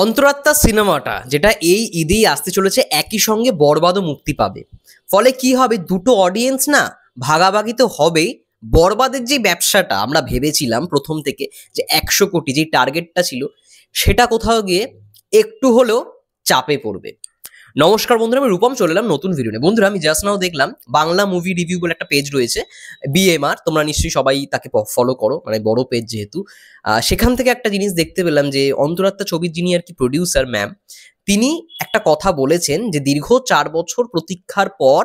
অন্তরাত্মা সিনেমাটা যেটা এই ঈদেই আসতে চলেছে, একই সঙ্গে বরবাদও মুক্তি পাবে। ফলে কি হবে, দুটো অডিয়েন্স না ভাগাভাগি তো হবেই। বরবাদের যে ব্যবসাটা আমরা ভেবেছিলাম প্রথম থেকে, যে 100 কোটি যে টার্গেটটা ছিল, সেটা কোথাও গিয়ে একটু হলেও চাপে পড়বে। নমস্কার বন্ধুরা, আমি রূপম চলে এলাম নতুন ভিডিও নিয়ে। বন্ধুরা, আমি জাস্ট নাও দেখলাম বাংলা মুভি রিভিউ বলে একটা পেজ রয়েছে, বিএমআর। তোমরা নিশ্চয়ই সবাই তাকে ফলো করো, মানে বড় পেজ যেহেতু। সেখান থেকে একটা জিনিস দেখতে পেলাম যে অন্তরাত্মা ছবির যিনি আর কি প্রডিউসার ম্যাম, তিনি একটা কথা বলেছেন যে দীর্ঘ 4 বছর প্রতীক্ষার পর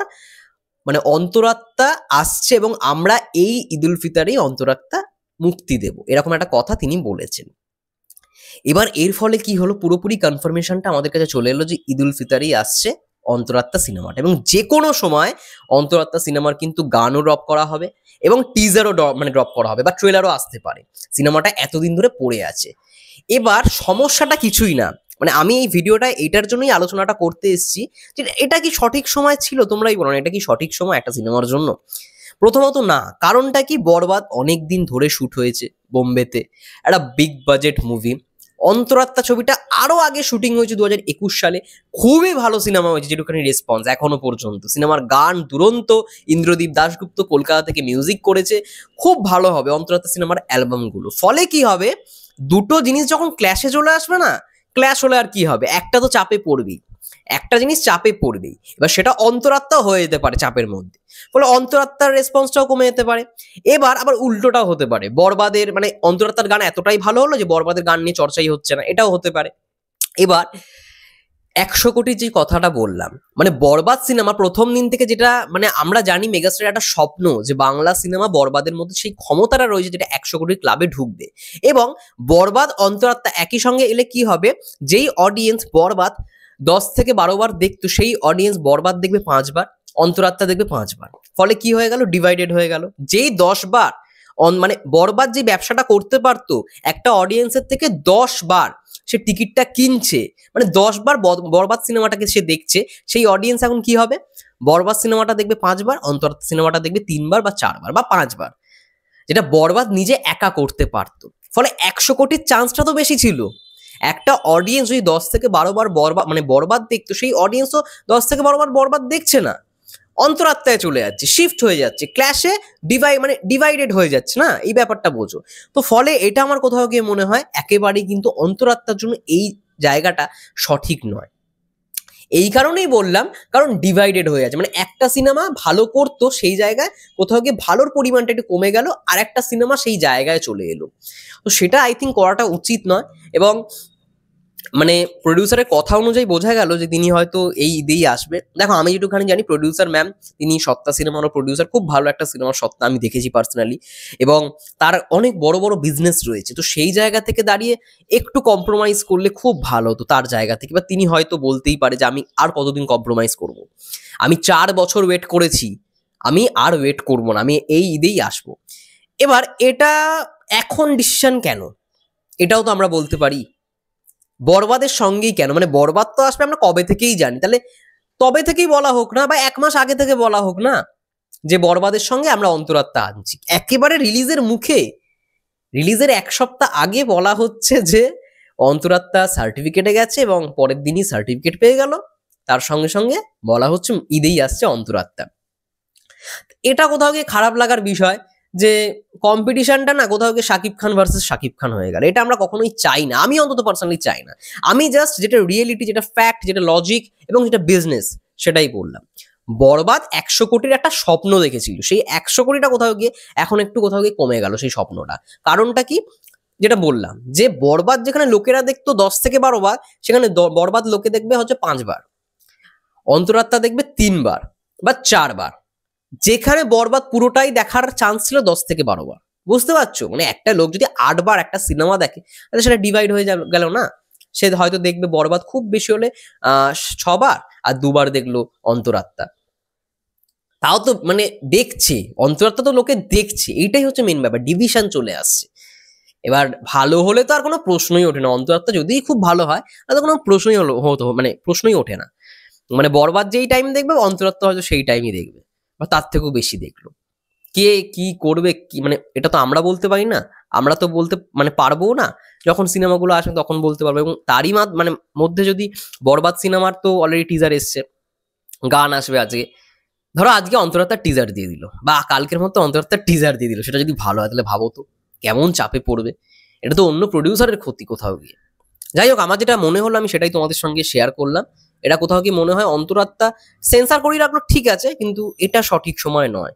মানে অন্তরাত্মা আসছে এবং আমরা এই ঈদ উল ফিতরেই অন্তরাত্মা মুক্তি দেব, এরকম একটা কথা তিনি বলেছেন। এবার এর ফলে কি হলো, পুরোপুরি কনফার্মেশনটা আমাদের কাছে চলে এলো যে ঈদ উল ফিতরেই আসছে অন্তরাত্মা সিনেমাটা, এবং যে কোনো সময় অন্তরাত্মা সিনেমার কিন্তু গানও ড্রপ করা হবে এবং টিজারও ড্রপ করা হবে বা ট্রেলারও আসতে পারে। সিনেমাটা এতদিন ধরে পড়ে আছে। এবার সমস্যাটা কিছুই না, মানে আমি এই ভিডিওটা এটার জন্যই আলোচনাটা করতে এসেছি যে এটা কি সঠিক সময় ছিল, তোমরাই বলো না, এটা কি সঠিক সময় একটা সিনেমার জন্য? প্রথমত না। কারণটা কি, বরবাদ অনেক দিন ধরে শুট হয়েছে বোম্বেতে, একটা বিগ বাজেট মুভি। অন্তরাত্মা ছবিটা আরো আগে শুটিং হয়েছে 2021 সালে, খুবই ভালো সিনেমা হয়েছে, যেটুখানি রেসপন্স এখনো পর্যন্ত। সিনেমার গান দুরন্ত, ইন্দ্রদীপ দাশগুপ্ত কলকাতা থেকে মিউজিক করেছে, খুব ভালো হবে অন্তরাত্মা সিনেমার অ্যালবামগুলো। ফলে কি হবে, দুটো জিনিস যখন ক্ল্যাশে চলে আসবে না, ক্ল্যাশ হলে আর কি হবে, একটা তো চাপে পড়বেই, একটা জিনিস চাপে পড়বেই। এবার সেটা অন্তরাত্মা হয়ে যেতে পারে চাপের মধ্যে, ফলে অন্তরাত্মার রেসপন্সটাও কমে যেতে পারে। এবার আবার উল্টোটাও হতে পারে, বরবাদের মানে অন্তরাত্মার গান এতটাই ভালো হলো যে বরবাদের গান নিয়ে চর্চাই হচ্ছে না, এটাও হতে পারে। এবার 100 কোটির যে কথাটা বললাম, মানে বরবাদ সিনেমা প্রথম দিন থেকে যেটা মানে আমরা জানি, মেগাস্টার একটা স্বপ্ন যে বাংলা সিনেমা বরবাদের মধ্যে সেই ক্ষমতাটা রয়েছে যেটা 100 কোটির ক্লাবে ঢুকবে। এবং বরবাদ অন্তরাত্মা একই সঙ্গে এলে কি হবে, যেই অডিয়েন্স বরবাদ 10 থেকে 12 বার দেখতো, সেই অডিয়েন্স বরবাদ দেখবে 5 বার, অন্তরাত্মা দেখবে 5 বার। ফলে কি হয়ে গেল, ডিভাইডেড হয়ে গেল। যেই 10 বার মানে বরবাদ যে ব্যবসাটা করতে পারতো একটা অডিয়েন্সের থেকে, 10 বার সে টিকিটটা কিনছে, মানে 10 বার বরবাদ সিনেমাটাকে সে দেখছে, সেই অডিয়েন্স এখন কি হবে, বরবাদ সিনেমাটা দেখবে 5 বার, অন্তরাত্মা সিনেমাটা দেখবে 3 বার বা 4 বার বা 5 বার, যেটা বরবাদ নিজে একা করতে পারতো। ফলে 100 কোটির চান্সটা তো বেশি ছিল। একটা অডিয়েন্স যদি 10 থেকে 12 বার বরবাদ দেখতো, সেই অডিয়েন্সও 10 থেকে 12 বার বরবাদ দেখছে না, অন্তরাত্মায় চলে যাচ্ছে, শিফট হয়ে যাচ্ছে, ক্ল্যাশে ডিভাইডেড হয়ে যাচ্ছে না, এই ব্যাপারটা বোঝো। তো ফলে এটা আমার কোথাও গিয়ে মনে হয় একেবারেই কিন্তু অন্তরাত্মার জন্য এই জায়গাটা সঠিক নয়। এই কারণেই বললাম, কারণ ডিভাইডেড হয়ে যাচ্ছে, মানে একটা সিনেমা ভালো করতো, সেই জায়গায় কোথাও গিয়ে ভালোর পরিমাণটা একটু কমে গেল, আর একটা সিনেমা সেই জায়গায় চলে এলো। তো সেটা আই থিঙ্ক করাটা উচিত নয়। এবং মানে প্রডিউসারের কথা অনুযায়ী বোঝা গেল যে তিনি হয়তো এই ঈদেই আসবে। দেখো, আমি যেটুখানি জানি, প্রডিউসার ম্যাম তিনি সত্তা সিনেমারও প্রডিউসার, খুব ভালো একটা সিনেমার সত্তা আমি দেখেছি পার্সোনালি, এবং তার অনেক বড় বড় বিজনেস রয়েছে। তো সেই জায়গা থেকে দাঁড়িয়ে একটু কম্প্রোমাইজ করলে খুব ভালো হতো তার জায়গা থেকে। বা তিনি হয়তো বলতেই পারে যে আমি আর কতদিন কম্প্রোমাইজ করব, আমি 4 বছর ওয়েট করেছি, আমি আর ওয়েট করবো না, আমি এই ঈদেই আসবো। এবার এটা এখন ডিসিশন কেন, এটাও তো আমরা বলতে পারি। বরবাদের সঙ্গেই কেন, মানে বরবাদ তো আসবে আমরা কবে থেকেই জানি, তাহলে তবে থেকেই বলা হোক না, বা 1 মাস আগে থেকে বলা হোক না যে বরবাদের সঙ্গে আমরা অন্তরাত্মা আনছি। একেবারে রিলিজের মুখে, রিলিজের 1 সপ্তাহ আগে বলা হচ্ছে যে অন্তরাত্মা সার্টিফিকেটে গেছে, এবং পরের দিনই সার্টিফিকেট পেয়ে গেল, তার সঙ্গে সঙ্গে বলা হচ্ছে ঈদেই আসছে অন্তরাত্মা। এটা কোথাও গিয়ে খারাপ লাগার বিষয় যে কম্পিটিশনটা না কোথাও গিয়ে শাকিব খান ভার্সেস শাকিব খান হয়ে গেল। এটা আমরা কখনোই চাই না, আমি অন্তত পার্সোনালি চাই না। আমি জাস্ট যেটা রিয়েলিটি, যেটা ফ্যাক্ট, যেটা লজিক এবং যেটা বিজনেস, সেটাই বললাম। বরবাদ 100 কোটির একটা স্বপ্ন দেখেছিল, সেই 100 কোটিটা কোথাও গিয়ে এখন একটু কোথাও গিয়ে কমে গেল সেই স্বপ্নটা। কারণটা কি, যেটা বললাম, যে বরবাদ যেখানে লোকেরা দেখতো 10 থেকে 12 বার, সেখানে বরবাদ লোকে দেখবে হচ্ছে 5 বার, অন্তরাত্মা দেখবে 3 বার বা 4 বার, যেখানে বরবাদ পুরোটাই দেখার চান্স ছিল 10 থেকে 12 বার। বুঝতে পারছো, মানে একটা লোক যদি 8 বার একটা সিনেমা দেখে, তাহলে সেটা ডিভাইড হয়ে গেল না। সে হয়তো দেখবে বরবাদ খুব বেশি হলে 6 বার, আর 2 বার দেখলো অন্তরাত্মা। তাও তো মানে দেখছে, অন্তরাত্মা তো লোকে দেখছে, এইটাই হচ্ছে মেন ব্যাপার, ডিভিশন চলে আসছে। এবার ভালো হলে তো আর কোনো প্রশ্নই ওঠে না, অন্তরাত্মা যদি খুব ভালো হয় তাহলে কোনো প্রশ্নই মানে প্রশ্নই ওঠে না। মানে বরবাদ যেই টাইম দেখবে, অন্তরাত্মা হয়তো সেই টাইমই দেখবে বা তার থেকেও বেশি দেখলো। কে কি করবে কি মানে এটা তো আমরা বলতে পারি না, আমরা তো বলতে মানে পারবো না। যখন সিনেমাগুলো আসবে তখন বলতে পারবো। এবং তারই মানে মধ্যে যদি বরবাদ সিনেমার তো অলরেডি টিজার এসছে, গান আসবে আজকে, ধরো আজকে অন্তরাত্মার টিজার দিয়ে দিল বা কালকের মতো অন্তরাত্মার টিজার দিয়ে দিল, সেটা যদি ভালো হয় তাহলে ভাবো তো কেমন চাপে পড়বে। এটা তো অন্য প্রডিউসারের ক্ষতি কোথাও গিয়ে। যাই হোক, আমার যেটা মনে হলো আমি সেটাই তোমাদের সঙ্গে শেয়ার করলাম। এটা কোথাও কি মনে হয় অন্তরাত্মা সেন্সার করিয়ে রাখলো ঠিক আছে, কিন্তু এটা সঠিক সময় নয়।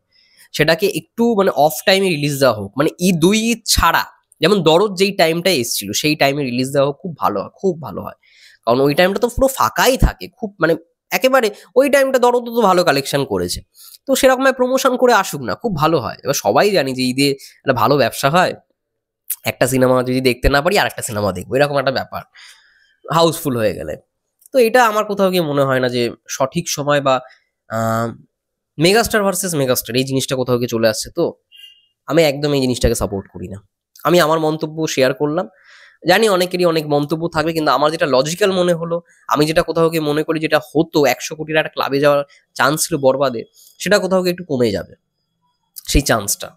সেটাকে একটু মানে অফ টাইমে রিলিজ দেওয়া হোক, মানে দুই ঈদ ছাড়া, যেমন দরদ যেই টাইমটায় এসেছিল সেই টাইমে রিলিজ দেওয়া হোক, খুব ভালো হয়, খুব ভালো হয়। কারণ ওই টাইমটা তো পুরো ফাঁকাই থাকে, খুব মানে একেবারে ওই টাইমটা দরদ তো ভালো কালেকশন করেছে। তো সেরকম প্রমোশন করে আসুক না, খুব ভালো হয়। এবার সবাই জানি যে ঈদে একটা ভালো ব্যবসা হয়, একটা সিনেমা যদি দেখতে না পারি আর একটা সিনেমা দেখবো, এরকম একটা ব্যাপার হাউসফুল হয়ে গেলে। তো এটা আমার কোথাও গিয়ে মনে হয় না যে সঠিক সময় বা মেগাস্টার ভার্সেস মেগাস্টার এই জিনিসটা কোথাও গিয়ে চলে আসছে। তো আমি একদম এই জিনিসটাকে সাপোর্ট করি না। আমি আমার মন্তব্য শেয়ার করলাম, জানি অনেকেরই অনেক মন্তব্য থাকবে, কিন্তু আমার যেটা লজিক্যাল মনে হলো, আমি যেটা কোথাও গিয়ে মনে করি যেটা হতো 100 কোটির একটা ক্লাবে যাওয়ার চান্স ছিল বরবাদে, সেটা কোথাও গিয়ে একটু কমে যাবে সেই চান্সটা।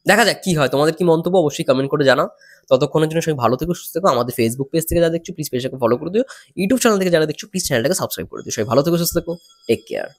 দেখা যাক কি হয়। তোমাদের কি মন্তব্য অবশ্যই কমেন্ট করে জানাও। ততক্ষণের জন্য সবাই ভালো থেকো, সুস্থ থেকো। আমাদের ফেসবুক পেজ থেকে যারা দেখছো প্লিজ পেজটাকে ফলো করে দিও, ইউটিউব চ্যানেল থেকে যারা দেখছো প্লিজ চ্যানেলটাকে সাবস্ক্রাইব করে দিও। সবাই ভালো থেকো, সুস্থ থেকো, টেক কেয়ার।